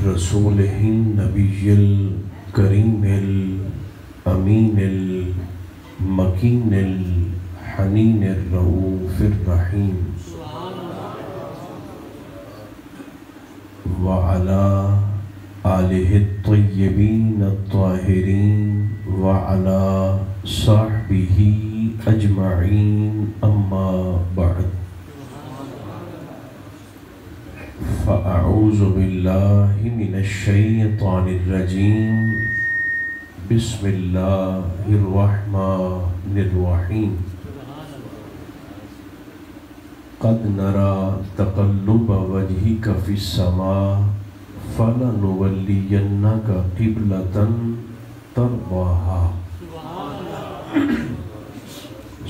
رسولہ النبی الکریم الامین المکین الحنین الرؤوف الرحیم وعلى آلہ الطیبین الطاہرین وعلى صحبہ اجمعین اما بعد فأعوذ باللہ من الشیطان الرجیم بسم اللہ الرحمن الرحیم قد نرى تقلب وجهك في السماء فلنولينك قبلة ترضاها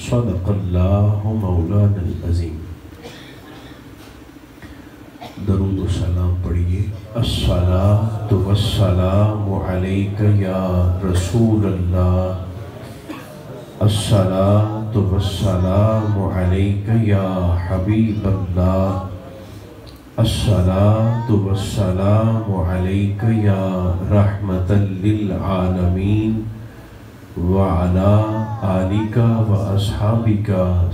صدق اللہ مولانا العظیم۔ درود و سلام پڑھیے۔ الصلاۃ والسلام علیک یا رسول اللہ، الصلاۃ والسلام علیک یا حبیب اللہ، الصلاۃ والسلام علیک یا رحمۃ للعالمین وعلی آلک واصحابک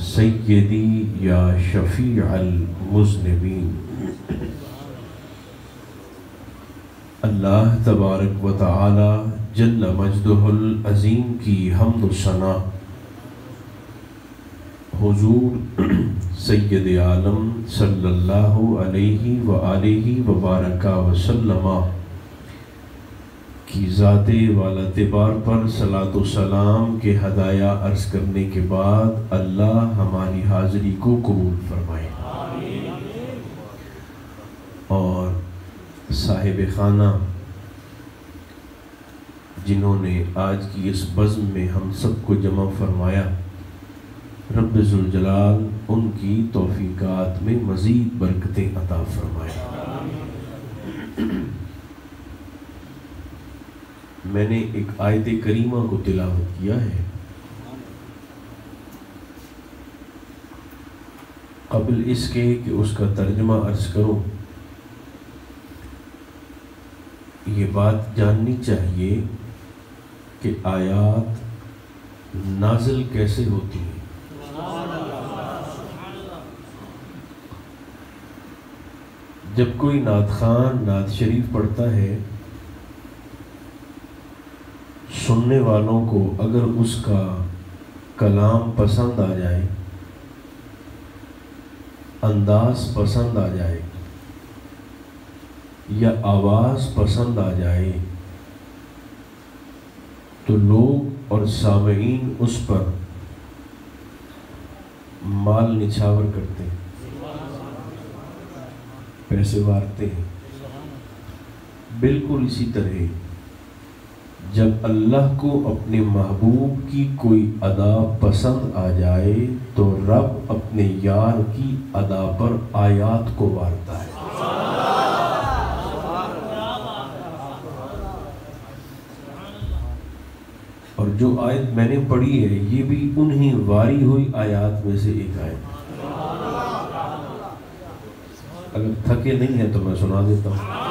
سیدی یا شفیع المذنبین۔ اللہ تبارک و تعالی جل مجدہ العظیم کی حمد و ثنا حضور سید عالم صلی اللہ علیہ وآلہ وبارک وسلم کی ذات والا تبار پر صلاۃ و سلام کے ہدایہ عرض کرنے کے بعد اللہ ہماری حاضری کو قبول فرمائے، اور صاحب خانہ جنہوں نے آج کی اس بزم میں ہم سب کو جمع فرمایا، رب ذوالجلال ان کی توفیقات میں مزید برکتیں عطا فرمائے۔ میں نے ایک آیت کریمہ کو تلاوت کیا ہے، قبل اس کے کہ اس کا ترجمہ عرض کروں یہ بات جاننی چاہیے کہ آیات نازل کیسے ہوتی ہیں۔ جب کوئی نعت خان نعت شریف پڑھتا ہے، سننے والوں کو اگر اس کا کلام پسند آ جائے، انداز پسند آ جائے یا آواز پسند آ جائے تو لوگ اور سامعین اس پر مال نچھاور کرتے ہیں، پیسے مارتے ہیں۔ بالکل اسی طرح جب اللہ کو اپنے محبوب کی کوئی ادا پسند آ جائے تو رب اپنے یار کی ادا پر آیات کو وارتا ہے۔ اور جو آیت میں نے پڑھی ہے یہ بھی انہی واری ہوئی آیات میں سے ایک آیت۔ اگر تھکے نہیں ہیں تو میں سنا دیتا ہوں۔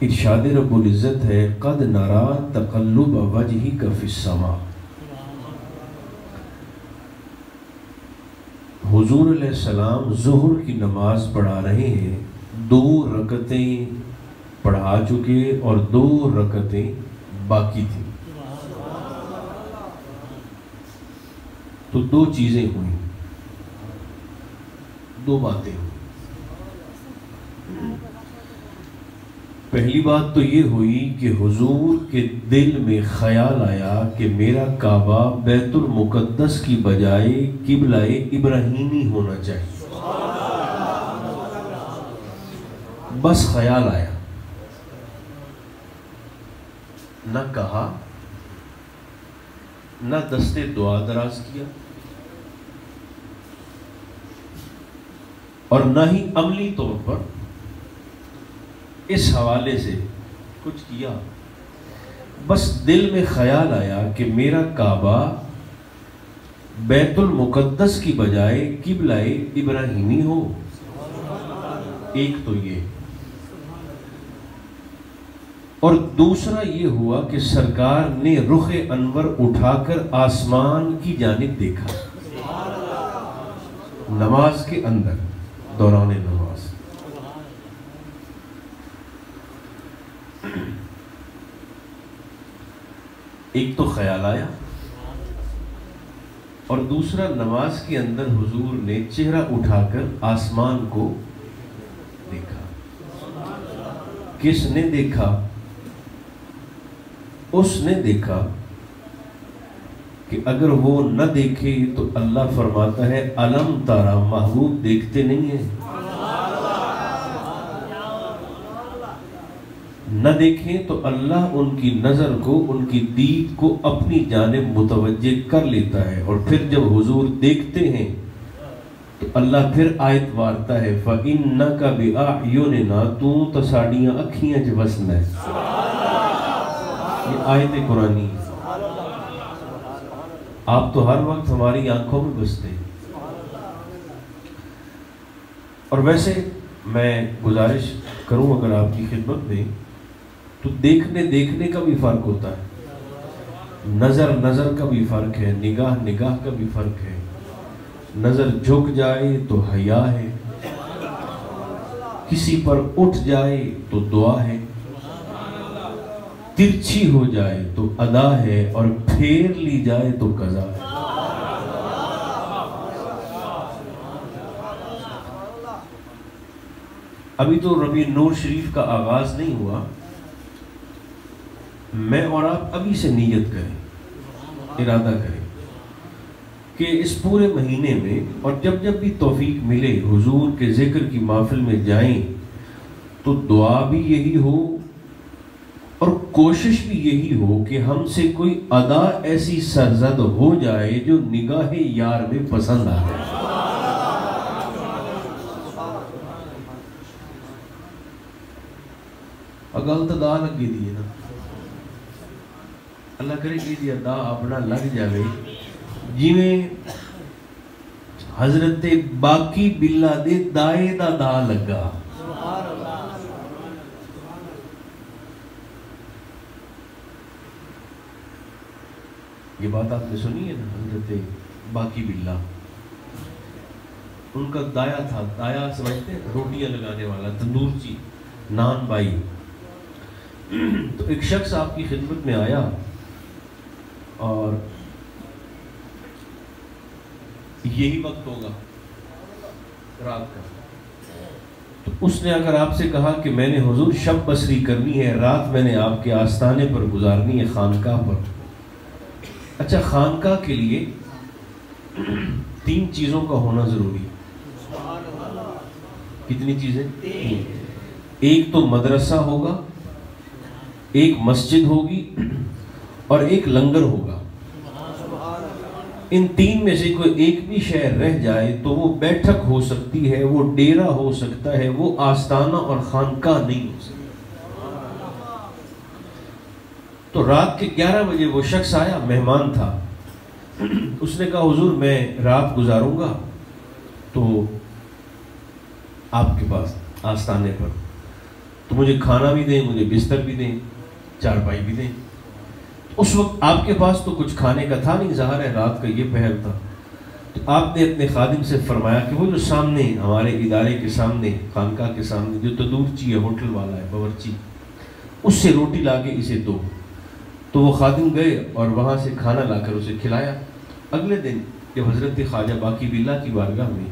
ارشاد رب العزت ہے قد نرى تقلب وجهك في السماء۔ حضور علیہ السلام ظہر کی نماز پڑھا رہے ہیں، 2 رکعتیں پڑھا چکے اور 2 رکعتیں باقی تھیں، تو 2 چیزیں ہوئیں، 2 باتیں ہوئیں۔ پہلی بات تو یہ ہوئی کہ حضور کے دل میں خیال آیا کہ میرا کعبہ بیت المقدس کی بجائے قبلہ ابراہیمی ہونا چاہیے، بس خیال آیا، نہ کہا، نہ دستے دعا دراز کیا، اور نہ ہی عملی طور پر اس حوالے سے کچھ کیا، بس دل میں خیال آیا کہ میرا کعبہ بیت المقدس کی بجائے قبلہ ابراہیمی ہو. ایک تو یہ، اور دوسرا یہ ہوا کہ سرکار نے رخ انور اٹھا کر آسمان کی جانب دیکھا نماز کے اندر، دوران نماز. ایک تو خیال آیا، اور دوسرا نماز کے اندر حضور نے چہرہ اٹھا کر آسمان کو دیکھا. کس نے دیکھا؟ اس نے دیکھا کہ اگر وہ نہ دیکھے تو اللہ فرماتا ہے الم ترى، محبوب دیکھتے نہیں ہیں. نہ دیکھیں تو اللہ ان کی نظر کو، ان کی دید کو اپنی جانب متوجہ کر لیتا ہے، اور پھر جب حضور دیکھتے ہیں تو اللہ پھر آیت وارتا ہے فَإِنَّكَ بِأَعْيُنِنَا، تو تو ساڑیاں اکھیاں چ وسنا ہے. یہ آیت قرآنی ہے. آپ تو ہر وقت ہماری آنکھوں میں بستے ہیں. اور ویسے میں گزارش کروں اگر آپ کی خدمت میں، تو دیکھنے کا بھی فرق ہوتا ہے، نظر کا بھی فرق ہے، نگاہ کا بھی فرق ہے. نظر جھک جائے تو حیا ہے، کسی پر اٹھ جائے تو دعا ہے، ترچھی ہو جائے تو ادا ہے، اور پھیر لی جائے تو قضا ہے. ابھی تو ربیع نور شریف کا آغاز نہیں ہوا. میں اور آپ ابھی سے نیت کریں، ارادہ کریں کہ اس پورے مہینے میں، اور جب بھی توفیق ملے حضور کے ذکر کی محفل میں جائیں تو دعا بھی یہی ہو اور کوشش بھی یہی ہو کہ ہم سے کوئی ادا ایسی سرزد ہو جائے جو نگاہ یار میں پسند آ جائے. اگل تو دا لگی دی نا، اللہ کرے کہ دی دا اپنا لگ جائے جی میں حضرت باقی باللہ دے دائے دا لگا. یہ بات آپ نے سنی ہے نا، حضرت باقی باللہ ان کا دایا تھا. دایا سمجھتے ہیں؟ روٹیاں لگانے والا، تندورچی، نان بائی. تو ایک شخص آپ کی خدمت میں آیا اور یہی وقت ہوگا رات کا، تو اس نے اگر آپ سے کہا کہ میں نے حضور شب بسری کرنی ہے، رات میں نے آپ کے آستانے پر گزارنی ہے، خانقاہ پر. اچھا، خانقاہ کے لیے 3 چیزوں کا ہونا ضروری ہے. کتنی چیزیں؟ 3. ایک تو مدرسہ ہوگا، ایک مسجد ہوگی، اور ایک لنگر ہوگا. ان 3 میں سے کوئی ایک بھی شہر رہ جائے تو وہ بیٹھک ہو سکتی ہے، وہ ڈیرا ہو سکتا ہے، وہ آستانہ اور خانقاہ نہیں ہو سکتا. تو رات کے 11 بجے وہ شخص آیا، مہمان تھا. اس نے کہا حضور میں رات گزاروں گا تو آپ کے پاس آستانے پر، تو مجھے کھانا بھی دیں، مجھے بستر بھی دیں، چارپائی بھی دیں. اس وقت آپ کے پاس تو کچھ کھانے کا تھا نہیں، ظاہر ہے رات کا یہ پہر تھا. تو آپ نے اپنے خادم سے فرمایا کہ وہ جو سامنے ہمارے ادارے کے سامنے، خانقاہ کے سامنے جو تندورچی ہے، ہوٹل والا ہے، باورچی، اس سے روٹی لا کے اسے دو. تو وہ خادم گئے اور وہاں سے کھانا لا کر اسے کھلایا. اگلے دن جب حضرت خواجہ باقی باللہ کی بارگاہ میں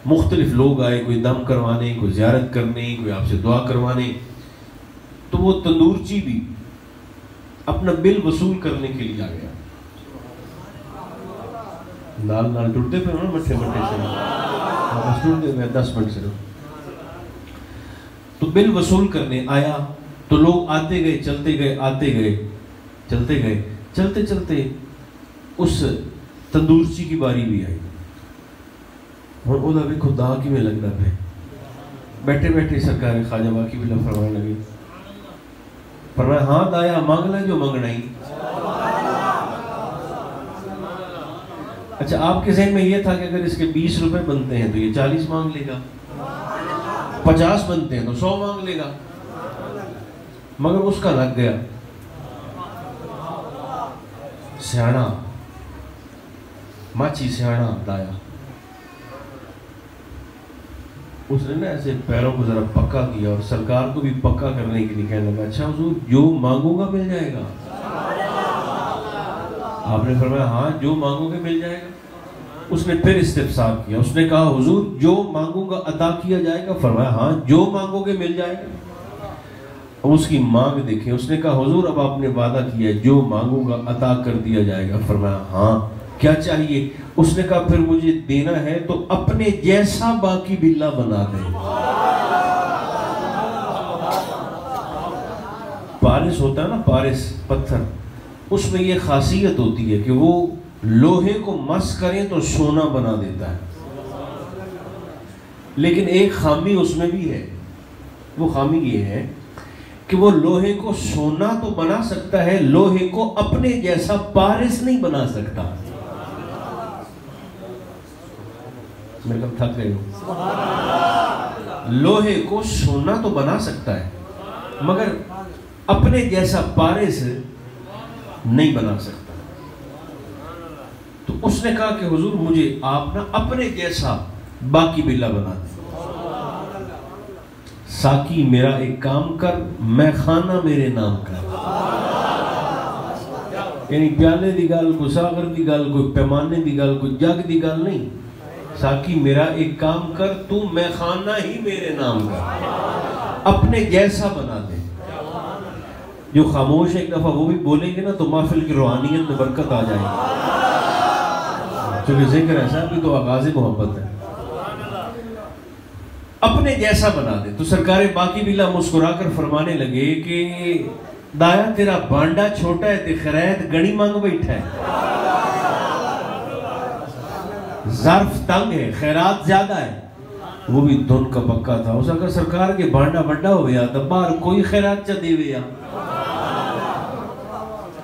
مختلف لوگ آئے، کوئی دم کروانے، کوئی زیارت کرنے، کوئی آپ سے دعا کروانے، تو وہ تندورچی بھی اپنا بل وصول کرنے کے لیے آ گیا. نال ٹوٹتے پہ نا مٹھے سے بس ٹوٹتے پہ 10 منٹ سے. تو بل وصول کرنے آیا تو لوگ آتے گئے، چلتے گئے، آتے گئے، چلتے گئے. چلتے چلتے اس تندورچی کی باری بھی آئی. اور وہ بھی خدا کی میں لگنا پہ بیٹھے بیٹھے سرکار خواجہ باقی باللہ فرمانے لگے فرمایا ہاں دایا مانگ لے جو مانگنا ہی. اچھا آپ کے ذہن میں یہ تھا کہ اگر اس کے 20 روپے بنتے ہیں تو یہ 40 مانگ لے گا, 50 بنتے ہیں تو 100 مانگ لے گا, مگر اس کا لگ گیا. سیاڑا ماچی سیاڑا دایا, اس نے نا ایسے پیروں کو ذرا پکا کیا اور سرکار کو بھی پکا کرنے کے لیے کہنے لگا اچھا حضور جو مانگوں گا مل جائے گا. آپ نے فرمایا ہاں جو مانگو گے مل جائے گا. اس نے پھر استفسار کیا, اس نے کہا حضور جو مانگوں گا عطا کیا جائے گا. فرمایا ہاں جو مانگو گے مل جائے گا. اب اس کی مانگ دیکھیں, اس نے کہا حضور اب آپ نے وعدہ کیا جو مانگوں گا عطا کر دیا جائے گا. فرمایا ہاں کیا چاہیے؟ اس نے کہا پھر مجھے دینا ہے تو اپنے جیسا باقی بلا بنا دے. پارس ہوتا ہے نا, پارس پتھر, اس میں یہ خاصیت ہوتی ہے کہ وہ لوہے کو مس کریں تو سونا بنا دیتا ہے, لیکن ایک خامی اس میں بھی ہے. وہ خامی یہ ہے کہ وہ لوہے کو سونا تو بنا سکتا ہے, لوہے کو اپنے جیسا پارس نہیں بنا سکتا. میرے کب تھک گئے ہو. لوہے کو سونا تو بنا سکتا ہے مگر اپنے جیسا پارس نہیں بنا سکتا. تو اس نے کہا کہ حضور مجھے آپ نا اپنے جیسا باقی بلا بنا دیں. ساکی میرا ایک کام کر, میں خانہ میرے نام کر. یعنی پیالے دی گل, کوئی ساغر دی گل, کوئی پیمانے دی گل, کوئی جگ دی گل نہیں. ساکی میرا ایک کام کر, تو میں خانہ ہی میرے نام کر, اپنے جیسا بنا دے. جو خاموش ایک دفعہ وہ بھی بولیں گے نا تو محفل کی روحانیت میں برکت آ جائے گی. چونکہ ذکر ایسا بھی تو آغاز محبت ہے. اپنے جیسا بنا دے. تو سرکار باقی بلا مسکرا کر فرمانے لگے کہ دایا تیرا بانڈا چھوٹا ہے تے خرید گنی مانگ بیٹھا ہے. ظرف تنگ ہے, خیرات زیادہ ہے. وہ بھی دھن کا پکا تھا. اس اگر سرکار کے بانڈا بڑا ہو گیا تو باہر کوئی خیرات چا دے ویا.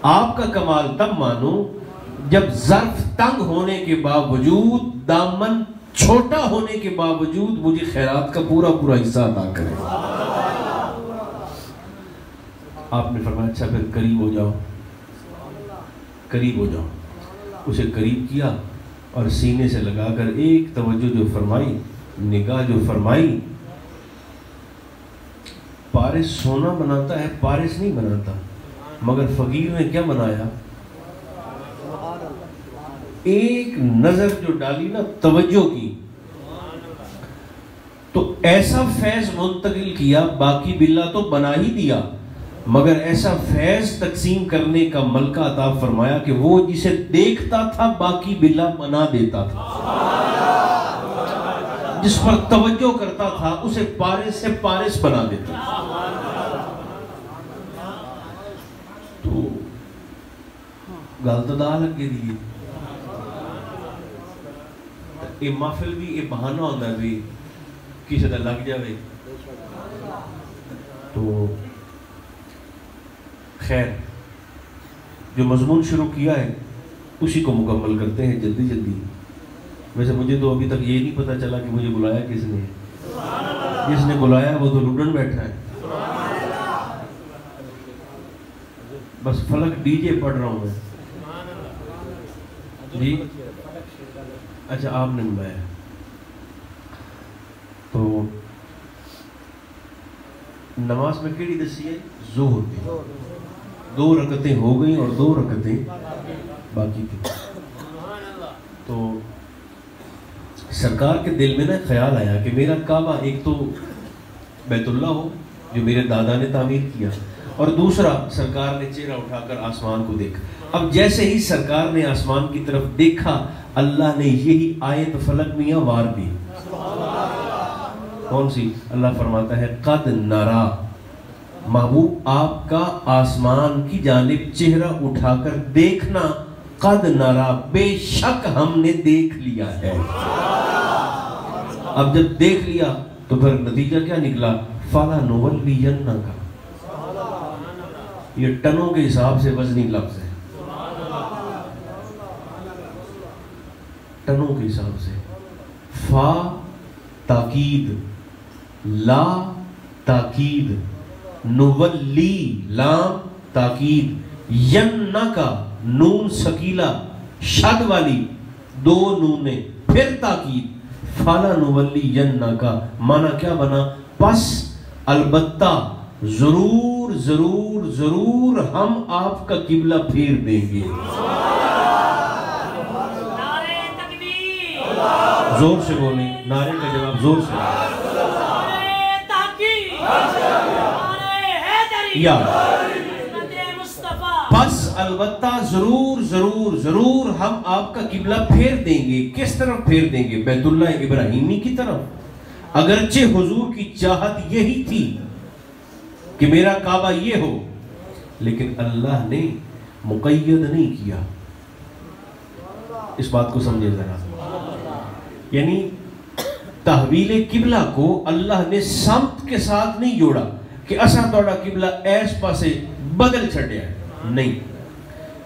آپ کا کمال تب مانو جب ظرف تنگ ہونے کے باوجود, دامن چھوٹا ہونے کے باوجود مجھے خیرات کا پورا پورا حصہ ادا کرے. آپ نے فرمایا اچھا پھر قریب ہو جاؤ, قریب ہو جاؤ. اسے قریب کیا اور سینے سے لگا کر ایک توجہ جو فرمائی, نگاہ جو فرمائی. پارس سونا بناتا ہے, پارس نہیں بناتا, مگر فقیر نے کیا بنایا؟ ایک نظر جو ڈالی نا توجہ کی تو ایسا فیض منتقل کیا. باقی بلا تو بنا ہی دیا مگر ایسا فیض تقسیم کرنے کا ملکہ عطا فرمایا کہ وہ جسے دیکھتا تھا باقی بلا بنا دیتا تھا, جس پر توجہ کرتا تھا اسے پارس سے پارس بنا دیتا تھا. تو گل تو دا لگے دی یہ محفل بھی یہ بہانہ ہوتا ہے بھی کسی طرح لگ جاوے. تو خیر جو مضمون شروع کیا ہے اسی کو مکمل کرتے ہیں جلدی جلدی. ویسے مجھے تو ابھی تک یہ نہیں پتا چلا کہ مجھے بلایا کس نے. جس نے بلایا وہ تو لڈن بیٹھا ہے. بس فلک ڈی جے پڑھ رہا ہوں میں جی. اچھا آپ نے بلایا تو نماز میں کیڑی دسی ہے؟ ظہر کی 2 رکعتیں ہو گئیں اور 2 رکعتیں باقی تھی. تو سرکار کے دل میں نا خیال آیا کہ میرا کعبہ ایک تو بیت اللہ ہو جو میرے دادا نے تعمیر کیا, اور دوسرا سرکار نے چہرہ اٹھا کر آسمان کو دیکھا. اب جیسے ہی سرکار نے آسمان کی طرف دیکھا اللہ نے یہی آیت فلک میاں وار دی. کون سی؟ اللہ فرماتا ہے قد نرا, محبوب آپ کا آسمان کی جانب چہرہ اٹھا کر دیکھنا, قد نرا بے شک ہم نے دیکھ لیا ہے. اب جب دیکھ لیا تو پھر نتیجہ کیا نکلا؟ فَلَنُوَلِّيَنَّكَ, یہ ٹنوں کے حساب سے وزنی لفظ ہے، ٹنوں کے حساب سے. فا تاکید، لا تاکید، نولی لام تاکید، ین کا نون سکیلا شد والی دو نونیں پھر تاکید، فالا نولی ین کا معنی کیا بنا؟ پس البتہ ضرور ضرور ضرور ہم آپ کا قبلہ پھیر دیں گے. زور سے بولیں، نعرے کا جواب زور سے. یا پس البتہ ضرور ضرور ضرور ہم آپ کا قبلہ پھیر دیں گے. کس طرف پھیر دیں گے؟ بیت اللہ ابراہیمی کی طرف. اگرچہ حضور کی چاہت یہی تھی کہ میرا کعبہ یہ ہو، لیکن اللہ نے مقید نہیں کیا. اس بات کو سمجھے ذرا. یعنی تحویل قبلہ کو اللہ نے سمت کے ساتھ نہیں جوڑا کہ اسا توڑا قبلہ ایس پاسے بدل چھڑیا ہے، نہیں.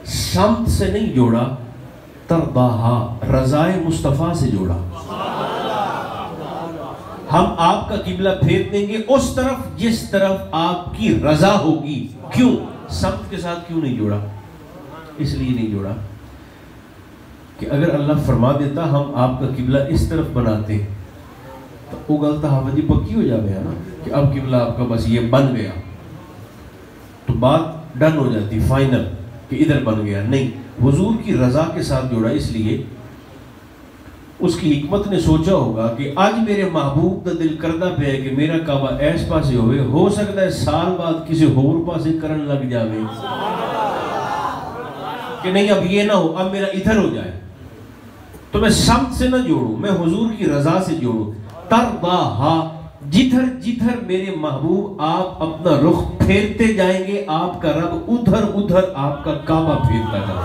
سمت سے نہیں جوڑا، ترضاہا رضائے مصطفیٰ سے جوڑا. ہم آپ کا قبلہ پھیر دیں گے اس طرف جس طرف آپ کی رضا ہوگی. کیوں؟ سمت کے ساتھ کیوں نہیں جوڑا؟ اس لیے نہیں جوڑا کہ اگر اللہ فرما دیتا ہم آپ کا قبلہ اس طرف بناتے تو وہ غلط حافظی پکی ہو جاوے ہے نا کہ اب قبلہ آپ کا بس یہ بن گیا تو بات ڈن ہو جاتی فائنل کہ ادھر بن گیا. نہیں، حضور کی رضا کے ساتھ جوڑا. اس لیے اس کی حکمت نے سوچا ہوگا کہ آج میرے محبوب کا دل کردہ پہ ہے کہ میرا کعبہ ایس پاسے ہوئے، ہو سکتا ہے سال بعد کسی اور پاسے کرن لگ جاوے کہ نہیں اب یہ نہ ہو، اب میرا ادھر ہو جائے. تو میں سمت سے نہ جوڑوں، میں حضور کی رضا سے جوڑوں. ترضاہا جدھر جدھر میرے محبوب آپ اپنا رخ پھیرتے جائیں گے آپ کا رب ادھر ادھر آپ کا کعبہ پھیرتا جائے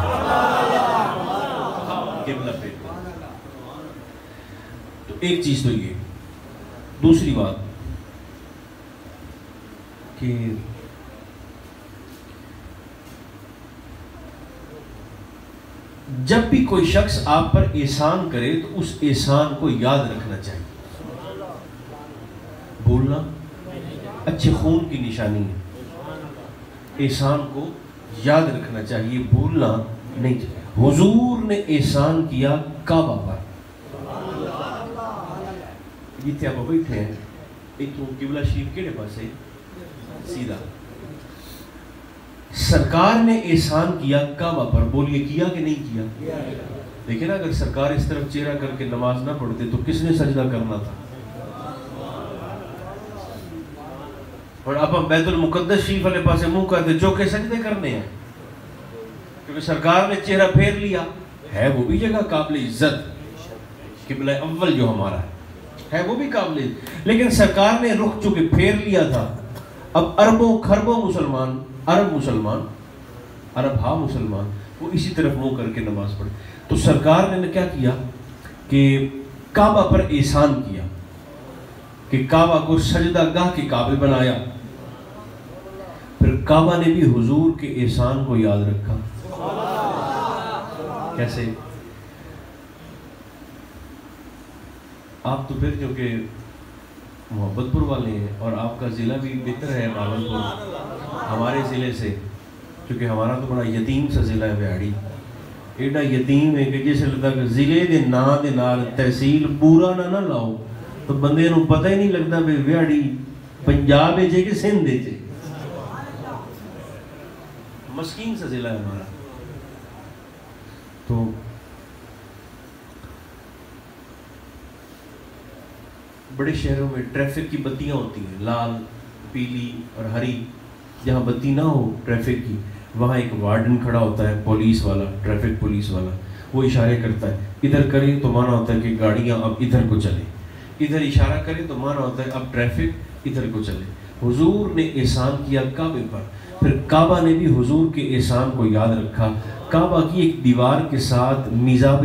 قبلہ پھیرتا. تو ایک چیز تو یہ. دوسری بات کہ جب بھی کوئی شخص آپ پر احسان کرے تو اس احسان کو یاد رکھنا چاہیے. بھولنا اچھے خون کی نشانی ہے. احسان کو یاد رکھنا چاہیے، بھولنا نہیں چاہیے. حضور نے احسان کیا کعبہ پر. جتنے آپ بیٹھے ہیں ایک قبلہ شریف کیڑے پاس ہے سیدھا. سرکار نے احسان کیا کعبہ پر. بولیے کیا کہ نہیں کیا؟ لیکن اگر سرکار اس طرف چہرہ کر کے نماز نہ پڑھتے تو کس نے سجدہ کرنا تھا؟ اور اب ہم بیت المقدس شریف والے پاسے منہ کرتے جو کہ سجدے کرنے ہیں کیونکہ سرکار نے چہرہ پھیر لیا. ہے وہ بھی جگہ قابل عزت، قبلہ اول جو ہمارا ہے وہ بھی قابل عزت، لیکن سرکار نے رخ چونکہ پھیر لیا تھا. اب اربوں خربوں مسلمان، عرب مسلمان، عرب ہاں مسلمان، وہ اسی طرف منہ کر کے نماز پڑھے. تو سرکار نے کیا کیا کہ کعبہ پر احسان کیا کہ کعبہ کو سجدہ گاہ کے قابل بنایا. پھر کعبہ نے بھی حضور کے احسان کو یاد رکھا. کیسے؟ آپ تو پھر جو کہ محبت پور والے ہیں اور آپ کا ضلع بھی بہتر ہے باولپور ہمارے ضلع سے، کیونکہ ہمارا تو بڑا یتیم سا ضلع ہے بہاڑی. ایڈا یتیم ہے کہ جیسے لگتا کہ ضلع دے نا دے نال تحصیل پورا نہ لاؤ تو بندے نو پتہ ہی نہیں لگتا بے بہاڑی پنجاب ہے کہ سندھ ہے. مسکین سا ضلع ہے ہمارا. تو بڑے شہروں میں ٹریفک کی بتیاں ہوتی ہیں، لال، پیلی اور ہری. جہاں بتی نہ ہو ٹریفک کی وہاں ایک وارڈن کھڑا ہوتا ہے، پولیس والا، ٹریفک پولیس والا. وہ اشارے کرتا ہے، ادھر کرے تو مانا ہوتا ہے کہ گاڑیاں اب ادھر کو چلیں، ادھر اشارہ کرے تو مانا ہوتا ہے اب ٹریفک ادھر کو چلے. حضور نے احسان کیا کعبے پر. پھر کعبہ نے بھی حضور کے احسان کو یاد رکھا. کعبہ کی ایک دیوار کے ساتھ میزاب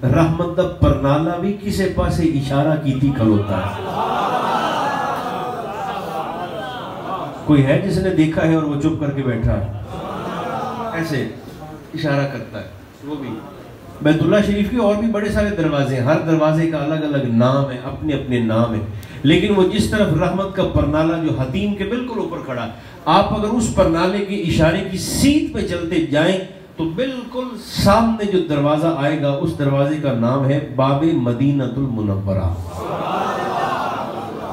رحمت دا پرنالا بھی کسے پاسے اشارہ کی تھی کھلوتا ہے. کوئی ہے جس نے دیکھا ہے اور وہ چپ کر کے بیٹھا ہے؟ ایسے اشارہ کرتا ہے وہ بھی. بیت اللہ شریف کے اور بھی بڑے سارے دروازے ہیں، ہر دروازے کا الگ الگ نام ہے، اپنے اپنے نام ہے، لیکن وہ جس طرف رحمت کا پرنالہ جو حتیم کے بالکل اوپر کھڑا، آپ اگر اس پرنالے کے اشارے کی سیدھ پہ چلتے جائیں تو بالکل سامنے جو دروازہ آئے گا اس دروازے کا نام ہے باب مدینۃ المنورہ.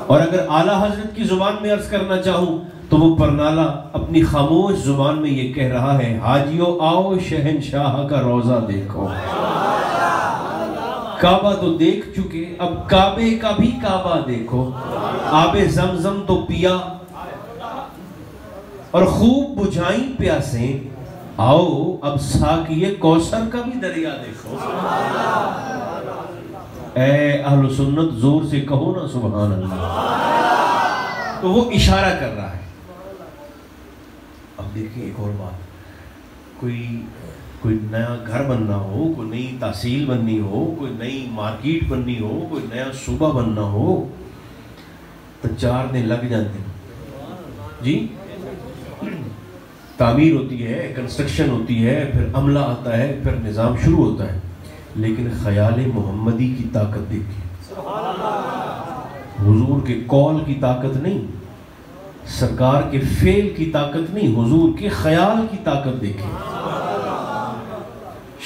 اور اگر اعلیٰ حضرت کی زبان میں عرض کرنا چاہوں تو وہ پرنالہ اپنی خاموش زبان میں یہ کہہ رہا ہے، حاجیو آؤ شہنشاہ کا روضہ دیکھو. کعبہ تو دیکھ چکے، اب کعبے کا بھی کعبہ دیکھو. آب زمزم تو پیا اور خوب بجھائیں پیاسیں، آؤ اب ساقیے کوثر کا بھی دریا دیکھو. اے اہل سنت زور سے کہو نا سبحان اللہ. تو وہ اشارہ کر رہا ہے. اب دیکھیں ایک اور بات، کوئی نیا گھر بننا ہو، کوئی نئی تحصیل بننی ہو، کوئی نئی مارکیٹ بننی ہو، کوئی نیا صوبہ بننا ہو تو 4 دن لگ جاتے ہیں جی. تعمیر ہوتی ہے، کنسٹرکشن ہوتی ہے، پھر عملہ آتا ہے، پھر نظام شروع ہوتا ہے. لیکن خیال محمدی کی طاقت دیکھیں، حضور کے قول کی طاقت نہیں، سرکار کے فعل کی طاقت نہیں، حضور کے خیال کی طاقت دیکھیں.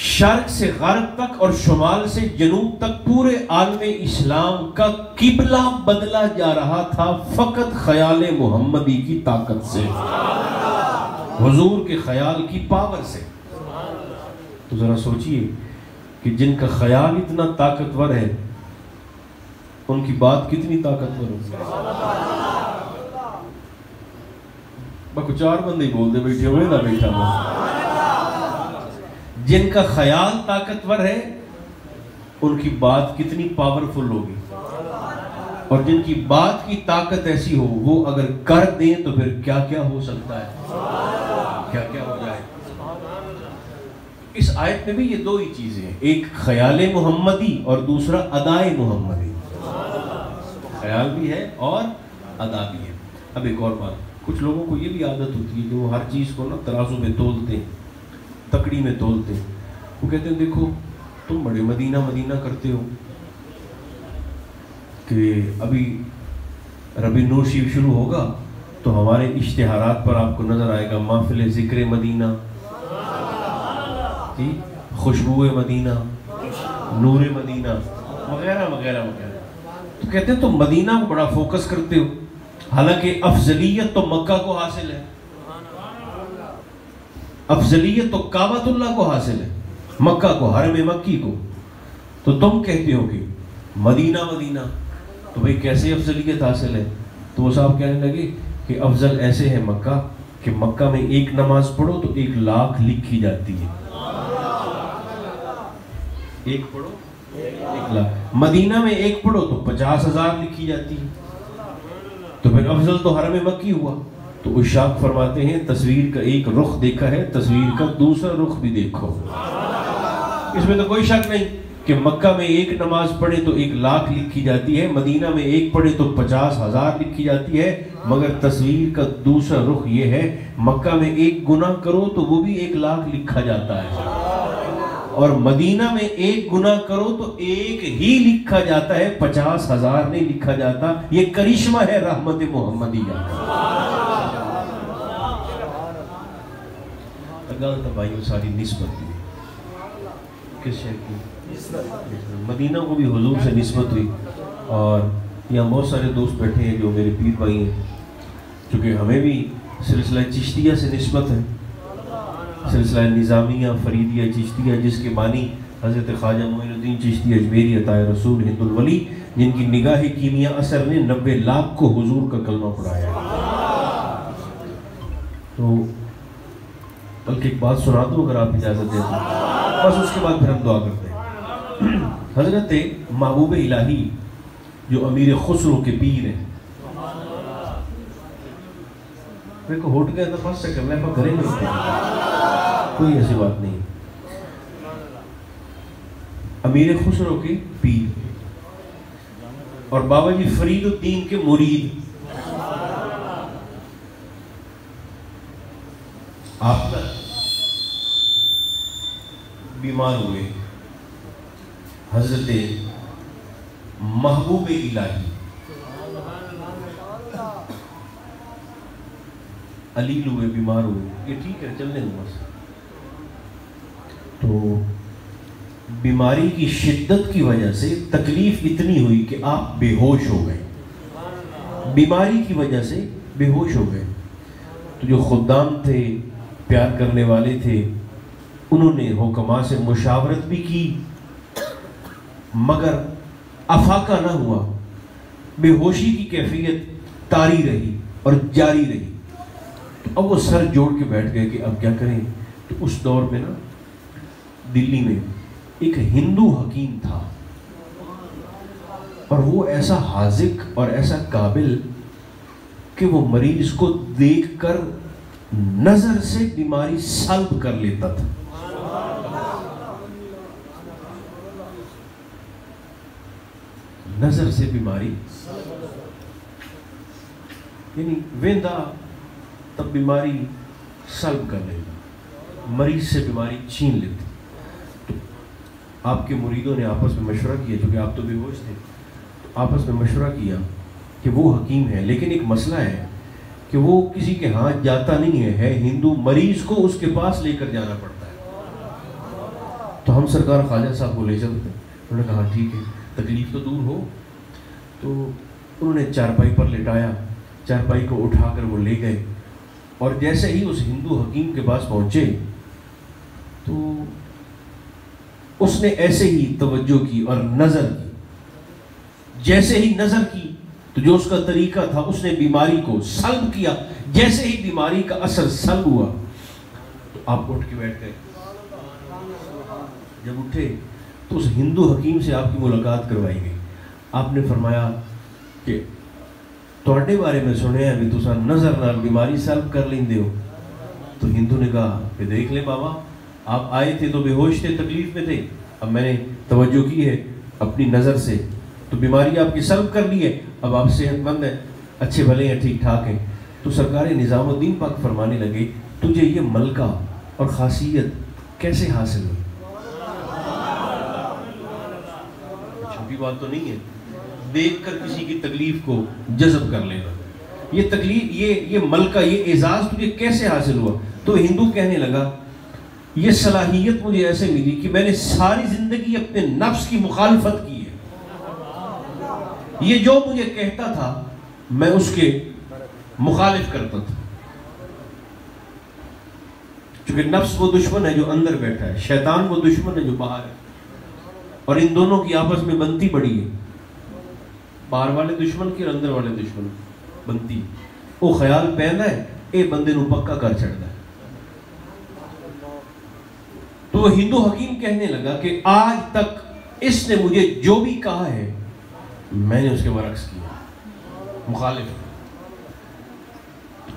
شرق سے غرب تک اور شمال سے جنوب تک پورے عالم اسلام کا قبلہ بدلا جا رہا تھا فقط خیال محمدی کی طاقت سے، حضور کے خیال کی پاور سے. تو ذرا سوچئے کہ جن کا خیال اتنا طاقتور ہے ان کی بات کتنی طاقتور ہوگی. بکو 4 بندے بول دے بیٹھے ہوئے نہ بیٹھا ہوا. جن کا خیال طاقتور ہے ان کی بات کتنی پاورفل ہوگی، اور جن کی بات کی طاقت ایسی ہو وہ اگر کر دیں تو پھر کیا کیا ہو سکتا ہے، کیا کیا ہو جائے. اس آیت میں بھی یہ 2 ہی چیزیں ہیں، ایک خیال محمدی اور دوسرا ادائے محمدی. خیال بھی ہے اور ادا بھی ہے. اب ایک اور بات، کچھ لوگوں کو یہ بھی عادت ہوتی ہے کہ وہ ہر چیز کو نا ترازو میں تولتے ہیں، تکڑی میں تولتے ہیں. وہ کہتے ہیں دیکھو تم بڑے مدینہ مدینہ کرتے ہو کہ ابھی ربیع نور شریف شروع ہوگا تو ہمارے اشتہارات پر آپ کو نظر آئے گا محفل ذکر مدینہ، خوشبو مدینہ، نور مدینہ وغیرہ وغیرہ وغیرہ. تو کہتے ہیں تم مدینہ کو بڑا فوکس کرتے ہو، حالانکہ افضلیت تو مکہ کو حاصل ہے، افضلیت تو کعبۃ اللہ کو حاصل ہے، مکہ کو، حرم مکی کو. تو تم کہتے ہو کہ مدینہ مدینہ، تو بھئی کیسے افضلیت حاصل ہے؟ تو وہ صاحب کہنے لگے کہ افضل ایسے ہے مکہ کہ مکہ میں 1 نماز پڑھو تو 1 لاکھ لکھی جاتی ہے، 1 پڑھو 1 لاکھ. مدینہ میں 1 پڑھو تو 50,000 لکھی جاتی ہے. تو پھر افضل تو حرم مکی ہوا. تو اشاق فرماتے ہیں تصویر کا ایک رخ دیکھا ہے، تصویر کا دوسرا رخ بھی دیکھو. اس میں تو کوئی شک نہیں کہ مکہ میں 1 نماز پڑھے تو 1 لاکھ لکھی جاتی ہے، مدینہ میں 1 پڑھے تو 50,000 لکھی جاتی ہے. مگر تصویر کا دوسرا رخ یہ ہے، مکہ میں 1 گناہ کرو تو وہ بھی 1 لاکھ لکھا جاتا ہے، اور مدینہ میں 1 گناہ کرو تو 1 ہی لکھا جاتا ہے، 50,000 نہیں لکھا جاتا. یہ کرشمہ ہے رحمت محمدیہ. غلط بھائیوں ساری نسبت دی کس شہر کی؟ مدینہ کو بھی حضور سے نسبت ہوئی. اور یہاں بہت سارے دوست بیٹھے ہیں جو میرے پیر بھائی ہیں، چونکہ ہمیں بھی سلسلہ چشتیہ سے نسبت ہے، سلسلہ نظامیہ فریدیہ چشتیہ، جس کے بانی حضرت خواجہ معین الدین چشتی اجمیری عطا رسول ہند الولی، جن کی نگاہ کیمیا اثر نے 90 لاکھ کو حضور کا کلمہ پڑھایا. تو بلکہ ایک بات سنا دوں اگر آپ اجازت دیں تو، بس اس کے بعد پھر ہم دعا کرتے ہیں. حضرت محبوب الہی جو امیر خسرو کے پیر ہیں، میرے کو ہوٹ گیا تھا بس سے کرنا ہے، کریں گے کوئی ایسی بات نہیں. امیر خسرو کے پیر اور بابا جی فرید الدین کے مرید. آپ بیمار ہوئے، حضرت محبوب الہی علیل ہوئے، بیمار ہوئے، یہ ٹھیک ہے چلنے دو بس. تو بیماری کی شدت کی وجہ سے تکلیف اتنی ہوئی کہ آپ بے ہوش ہو گئے، بیماری کی وجہ سے بے ہوش ہو گئے. تو جو خدام تھے، پیار کرنے والے تھے، انہوں نے حکماء سے مشاورت بھی کی مگر افاقہ نہ ہوا، بے ہوشی کی کیفیت طاری رہی اور جاری رہی. تو اب وہ سر جوڑ کے بیٹھ گئے کہ اب کیا کریں. تو اس دور میں نا دلی میں ایک ہندو حکیم تھا، اور وہ ایسا حاذق اور ایسا قابل کہ وہ مریض کو دیکھ کر نظر سے بیماری سلب کر لیتا تھا. نظر سے بیماری، یعنی ویندا تب بیماری سلب کر لیتا، مریض سے بیماری چھین لیتی. تو آپ کے مریدوں نے آپس میں مشورہ کیا، چونکہ آپ تو بے ہوش تھے، آپس میں مشورہ کیا کہ وہ حکیم ہے لیکن ایک مسئلہ ہے کہ وہ کسی کے ہاتھ جاتا نہیں ہے ہندو، مریض کو اس کے پاس لے کر جانا پڑتا ہے. تو ہم سرکار خواجہ صاحب کو لے چلتے. انہوں نے کہا ٹھیک ہے، تکلیف تو دور ہو. تو انہوں نے چارپائی پر لٹایا، چارپائی کو اٹھا کر وہ لے گئے، اور جیسے ہی اس ہندو حکیم کے پاس پہنچے تو اس نے ایسے ہی توجہ کی اور نظر کی. جیسے ہی نظر کی تو جو اس کا طریقہ تھا، اس نے بیماری کو سلب کیا. جیسے ہی بیماری کا اثر سلب ہوا تو آپ اٹھ کے بیٹھ گئے. جب اٹھے تو اس ہندو حکیم سے آپ کی ملاقات کروائی گئی. آپ نے فرمایا کہ تواڈے بارے میں سنے ابھی تساں نظر نال بیماری سلب کر لیندے ہو. تو ہندو نے کہا کہ دیکھ لیں بابا، آپ آئے تھے تو بے ہوش تھے، تکلیف میں تھے، اب میں نے توجہ کی ہے اپنی نظر سے تو بیماری آپ کی سلب کر لی ہے، اب آپ صحت مند ہیں، اچھے بھلے ہیں، ٹھیک ٹھاک ہیں. تو سرکار نظام الدین پاک فرمانے لگے تجھے یہ ملکہ اور خاصیت کیسے حاصل ہوئی؟ چھوٹی بات تو نہیں ہے دیکھ کر کسی کی تکلیف کو جذب کر لینا. یہ تکلیف، یہ ملکہ، یہ اعزاز تجھے کیسے حاصل ہوا؟ تو ہندو کہنے لگا یہ صلاحیت مجھے ایسے ملی کہ میں نے ساری زندگی اپنے نفس کی مخالفت کی ہے. یہ جو مجھے کہتا تھا میں اس کے مخالف کرتا تھا، چونکہ نفس وہ دشمن ہے جو اندر بیٹھا ہے، شیطان وہ دشمن ہے جو باہر ہے، اور ان دونوں کی آپس میں بنتی بڑی ہے. باہر والے دشمن کی اور اندر والے دشمن بنتی. وہ خیال پہندا ہے اے بندے نو پکا کر چھڑدا ہے. تو وہ ہندو حکیم کہنے لگا کہ آج تک اس نے مجھے جو بھی کہا ہے میں نے اس کے برعکس کیا، مخالف.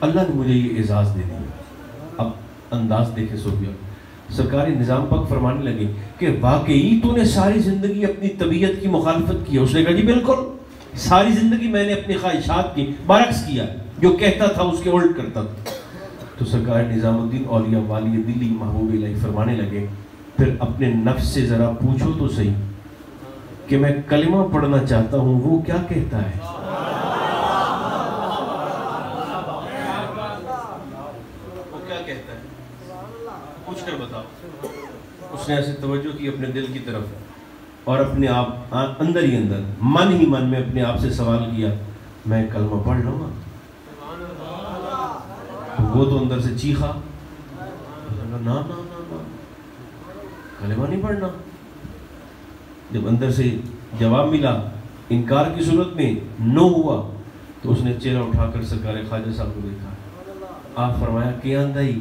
اللہ نے مجھے یہ اعزاز دے دیا. اب انداز دیکھے صوفیہ، سرکار نظام پاک فرمانے لگے کہ واقعی تو نے ساری زندگی اپنی طبیعت کی مخالفت کی. اس نے کہا جی بالکل، ساری زندگی میں نے اپنی خواہشات کی برعکس کیا، جو کہتا تھا اس کے الٹ کرتا تھا. تو سرکار نظام الدین اولیاء والی دلی محبوب الہی فرمانے لگے پھر اپنے نفس سے ذرا پوچھو تو صحیح کہ میں کلمہ پڑھنا چاہتا ہوں، وہ کیا کہتا ہے؟ وہ کیا کہتا ہے؟ پوچھ کر بتاؤ. اس نے ایسے توجہ کی اپنے دل کی طرف اور اپنے آپ اندر ہی اندر من میں اپنے آپ سے سوال کیا میں کلمہ پڑھ لوں گا؟ وہ تو اندر سے چیخا، نا کلمہ نہیں پڑھنا. جب اندر سے جواب ملا انکار کی صورت میں نو ہوا تو اس نے چہرہ اٹھا کر سرکار خواجہ صاحب کو دیکھا. آپ فرمایا کیا اندائی؟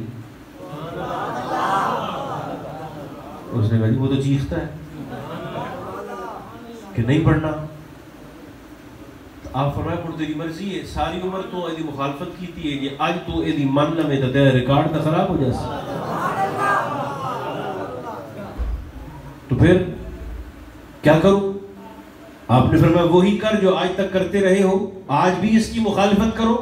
اس نے کہا جی وہ تو چیختا ہے کہ نہیں پڑھنا. آپ فرمایا پر تیری مرضی ہے، ساری عمر تو ایدی مخالفت کی تھی ہے، یہ آج تو ایدی من لمے تا تیرا ریکارڈ تا خراب ہو جاتا. تو پھر کیا کروں؟ آپ نے فرمایا وہی کر جو آج تک کرتے رہے ہو، آج بھی اس کی مخالفت کرو.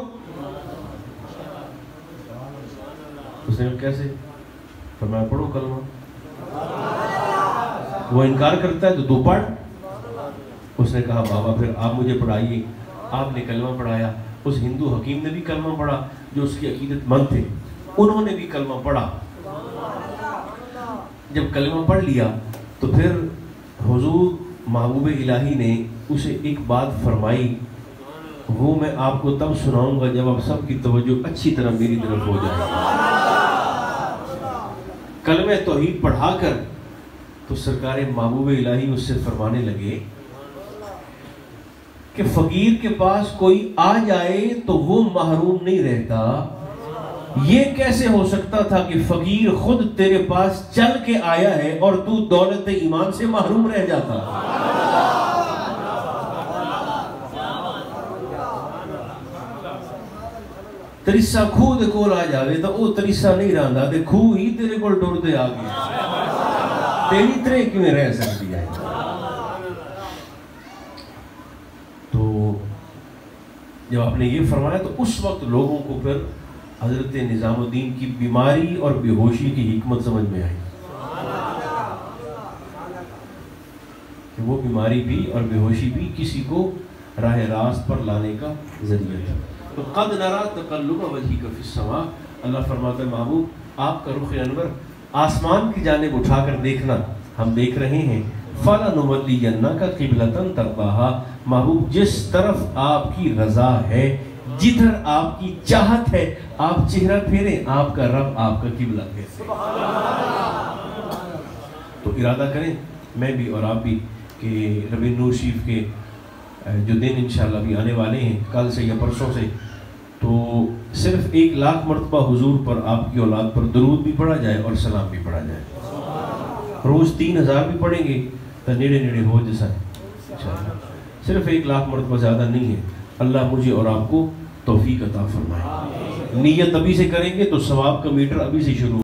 اس نے کہا کیسے؟ فرمایا پڑھو کلمہ. وہ انکار کرتا ہے تو پڑھ. اس نے کہا بابا پھر آپ مجھے پڑھائیے. آپ نے کلمہ پڑھایا. اس ہندو حکیم نے بھی کلمہ پڑھا جو اس کے عقیدت مند تھے, انہوں نے بھی کلمہ پڑھا. جب کلمہ پڑھ لیا تو پھر حضور محبوب الہی نے اسے ایک بات فرمائی, وہ میں آپ کو تب سناؤں گا جب آپ سب کی توجہ اچھی طرح میری طرف ہو جائے. کلمہ توحید پڑھا کر تو سرکار محبوب الہی اس سے فرمانے لگے کہ فقیر کے پاس کوئی آ جائے تو وہ محروم نہیں رہتا. یہ کیسے ہو سکتا تھا کہ فقیر خود تیرے پاس چل کے آیا ہے اور تو دولت ایمان سے محروم رہ جاتا. تریسا کھو دے کول آ جاوے تو وہ تریسا نہیں رہندا تے کھو ہی تیرے کول ٹر دے آ گیا. تیری طرح کیوں رہ سکتی ہے؟ تو جب آپ نے یہ فرمایا تو اس وقت لوگوں کو پھر حضرت نظام الدین کی بیماری اور بے ہوشی کی حکمت سمجھ میں آئی کہ وہ بیماری بھی اور بے ہوشی بھی کسی کو راہ راست پر لانے کا ذریعہ ہے. تو قد نرا تقلب وجهك فی السماء, اللہ فرماتا ہے محبوب آپ کا رخ انور آسمان کی جانب اٹھا کر دیکھنا, ہم دیکھ رہے ہیں. فَلَنُوَلِّيَنَّكَ قِبْلَةً تَرْضَاهَا, محبوب جس طرف آپ کی رضا ہے, جدھر آپ کی چاہت ہے, آپ چہرہ پھیریں, آپ کا رب آپ کا قبلہ ہے. تو ارادہ کریں میں بھی اور آپ بھی کہ ربیع نور شریف کے جو دن انشاءاللہ بھی آنے والے ہیں کل سے یا پرسوں سے, تو صرف 1,00,000 مرتبہ حضور پر آپ کی اولاد پر درود بھی پڑھا جائے اور سلام بھی پڑھا جائے. روز 3,000 بھی پڑھیں گے تو نیڑے نیڑے ہو جیسا ہے انشاءاللہ. صرف 1,00,000 مرتبہ زیادہ نہیں ہے. اللہ مجھے اور آپ کو توفیق عطا فرمائے. نیت ابھی سے کریں گے تو ثواب کا میٹر ابھی سے شروع